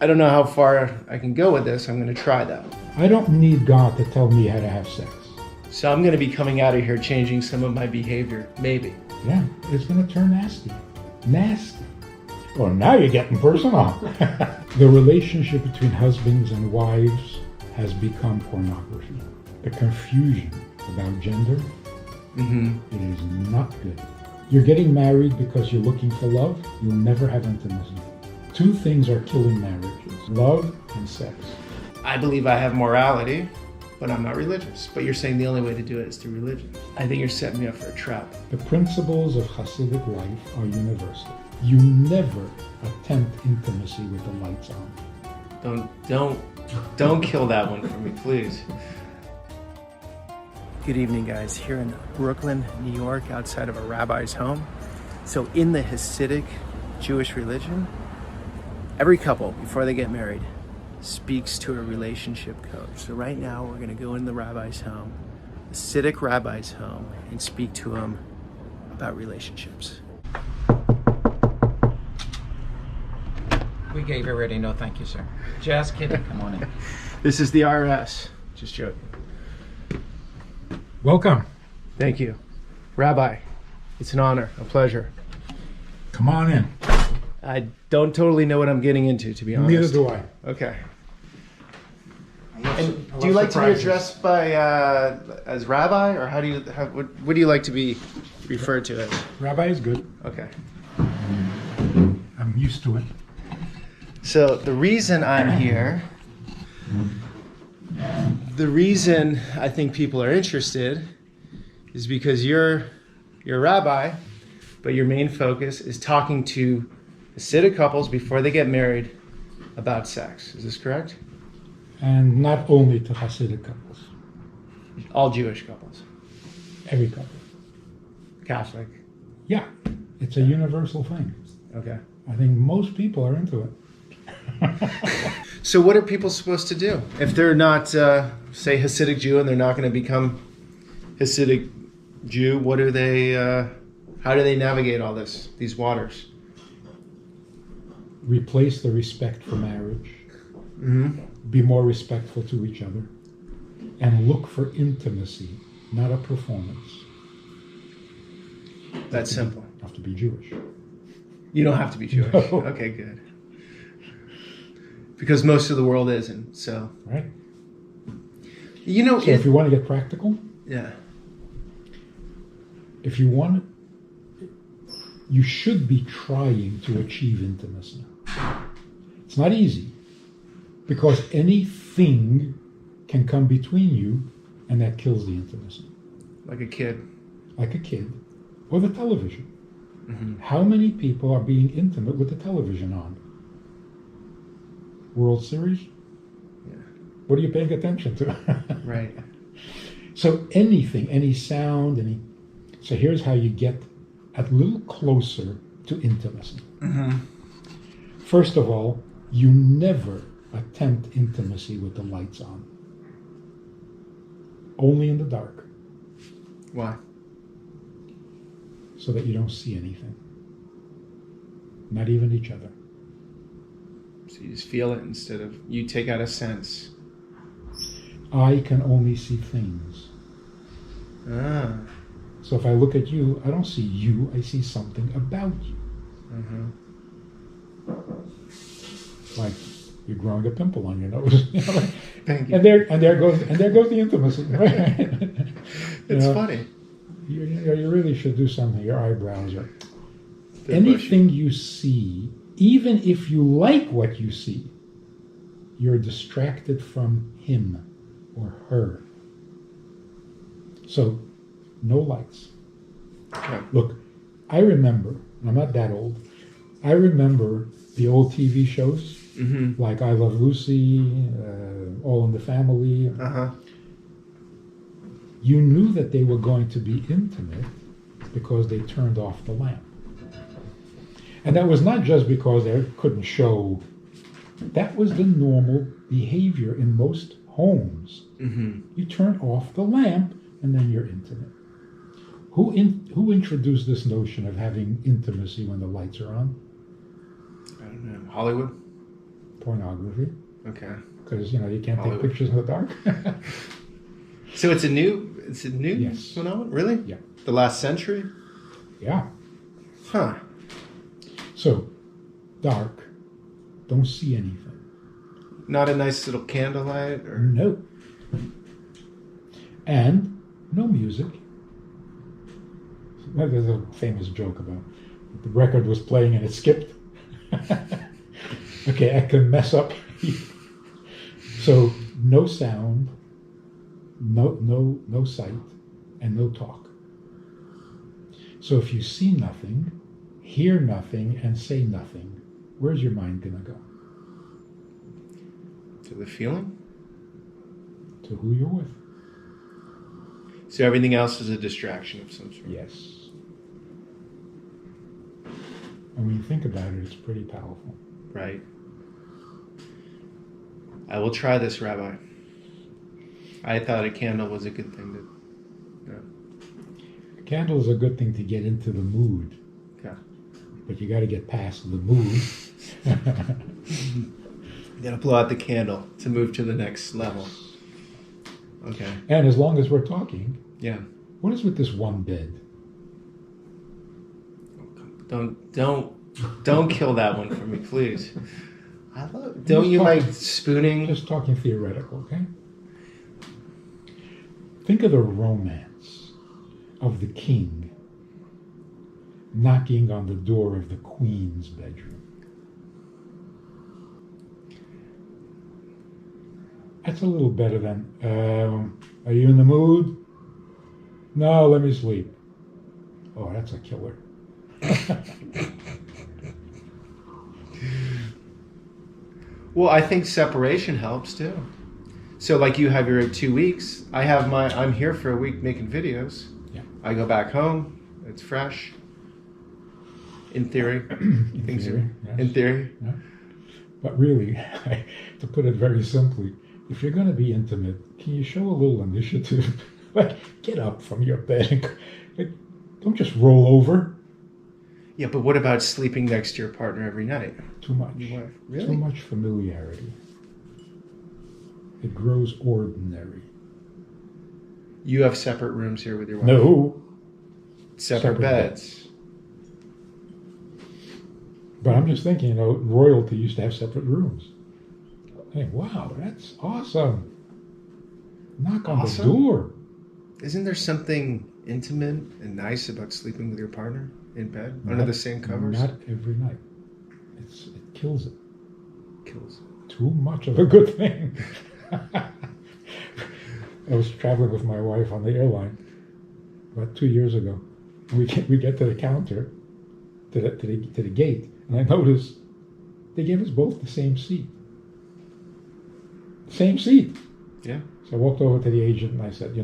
I don't know how far I can go with this. I'm going to try though. I don't need God to tell me how to have sex. So I'm going to be coming out of here changing some of my behavior, maybe. Yeah, it's going to turn nasty. Nasty. Well, now you're getting personal. The relationship between husbands and wives has become pornography. The confusion about gender, it is not good. You're getting married because you're looking for love. You'll never have intimacy. Two things are killing marriages: love and sex. I believe I have morality, but I'm not religious. But you're saying the only way to do it is through religion. I think you're setting me up for a trap. The principles of Hasidic life are universal. You never attempt intimacy with the lights on. Don't kill that one for me, please. Good evening, guys. Here in Brooklyn, New York, outside of a rabbi's home. So in the Hasidic Jewish religion, every couple, before they get married, speaks to a relationship coach. So right now, we're going to go in the rabbi's home, the Hasidic rabbi's home, and speak to him about relationships. We gave already, no thank you, sir. Just kidding, come on in. This is the RS. Just joking. Welcome. Thank you. Rabbi, it's an honor, a pleasure. Come on in. I don't totally know what I'm getting into, to be honest. Neither do I. Okay. And do you like to be addressed by as rabbi, or what do you like to be referred to as? Rabbi is good. Okay. I'm used to it. So the reason I'm here, the reason I think people are interested is because you're a rabbi, but your main focus is talking to Hasidic couples before they get married about sex. Is this correct? And not only to Hasidic couples. All Jewish couples. Every couple. Catholic. Yeah, it's a universal thing. Okay. I think most people are into it. So what are people supposed to do if they're not, say, Hasidic Jew, and they're not going to become Hasidic Jew? What do they? How do they navigate all these waters? Replace the respect for marriage. Mm-hmm. Be more respectful to each other, and look for intimacy, not a performance. That's simple. You have to be Jewish. You don't have to be Jewish. No. Okay, good. Because most of the world isn't, so. Right. You know, so if you want to get practical, yeah. If you want, you should be trying to achieve intimacy. It's not easy, because anything can come between you, and that kills the intimacy. Like a kid. Like a kid, or the television. Mm-hmm. How many people are being intimate with the television on? World Series? Yeah. What are you paying attention to? Right. So anything, any sound, so here's how you get a little closer to intimacy. Mm-hmm. First of all, you never attempt intimacy with the lights on. Only in the dark. Why? So that you don't see anything. Not even each other. So you just feel it instead of, you take out a sense. I can only see things. Ah. So if I look at you, I don't see you, I see something about you. Mm-hmm. Like you're growing a pimple on your nose. Thank you. And there goes the intimacy. Right? It's funny. You really should do something. Your eyebrows are. They're Anything bushy. You see, even if you like what you see, you're distracted from him or her. So, no lights. Okay. Look, I remember, I'm not that old, I remember the old TV shows, Mm-hmm. like I Love Lucy, All in the Family. Uh-huh. You knew that they were going to be intimate because they turned off the lamp. And that was not just because they couldn't show. That was the normal behavior in most homes. Mm-hmm. You turn off the lamp and then you're intimate. Who introduced this notion of having intimacy when the lights are on? I don't know. Hollywood? pornography Okay. because you can't take Hollywood. pictures in the dark. So it's a new Yes. phenomenon? Really? Yeah. The last century? Yeah. Huh. So, dark, don't see anything. Not a nice little candlelight or No. And no music. There's a famous joke about the record was playing and it skipped. Okay, I can mess up. So no sound, no sight, and no talk. So if you see nothing, hear nothing, and say nothing, where's your mind gonna go? to the feeling? To who you're with. So everything else is a distraction of some sort. Yes. And when you think about it, it's pretty powerful. Right. I will try this, Rabbi. I thought a candle was a good thing to. A candle is a good thing to get into the mood, Okay. but you got to get past the mood. You gotta blow out the candle to move to the next level. Okay. And as long as we're talking, Yeah. what is with this one bed? Don't kill that one for me, please. Don't you like spooning? Just talking theoretical, okay? Think of the romance of the king knocking on the door of the queen's bedroom. That's a little better than, are you in the mood? No, let me sleep. Oh, that's a killer. Well, I think separation helps too. So like you have your 2 weeks. I'm here for a week making videos. Yeah. I go back home. It's fresh. In theory. In theory, yes. In theory. Yeah. But really, to put it very simply, if you're going to be intimate, can you show a little initiative? Like, get up from your bed. Like, don't just roll over. Yeah, but what about sleeping next to your partner every night? Too much. Your wife. Really? Too much familiarity. It grows ordinary. You have separate rooms here with your wife? No. Separate beds. But I'm just thinking, royalty used to have separate rooms. Hey, wow, that's awesome. Knock on the door. Isn't there something intimate and nice about sleeping with your partner in bed under the same covers? Not every night. It kills it. Kills. Too much of a good thing. I was traveling with my wife on the airline about 2 years ago. We get to the counter, to the gate, and I noticed they gave us both the same seat. Same seat. Yeah. So I walked over to the agent and I said,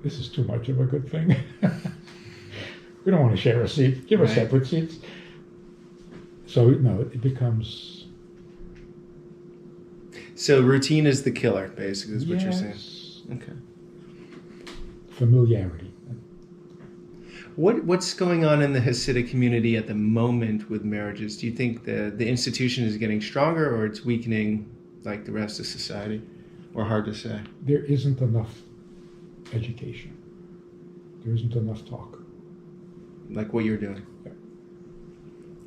this is too much of a good thing. We don't want to share a seat. Give us separate seats. So, it becomes... So routine is the killer, basically, is what you're saying. Okay. Familiarity. What's going on in the Hasidic community at the moment with marriages? Do you think the institution is getting stronger or it's weakening like the rest of society? Or hard to say? There isn't enough education. There isn't enough talk. Like what you're doing? Yeah.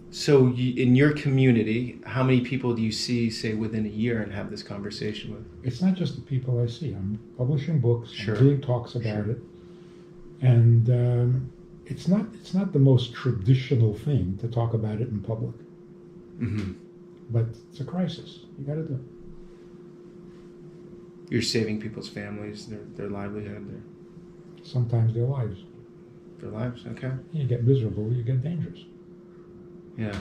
So in your community, how many people do you see, say, within a year and have this conversation with? It's not just the people I see. I'm publishing books. Sure. I'm doing talks about it. And it's not the most traditional thing to talk about it in public. Mm-hmm. But it's a crisis. You got to do it. You're saving people's families, their livelihood, Sometimes their lives. their lives. Okay. You get miserable, you get dangerous. Yeah.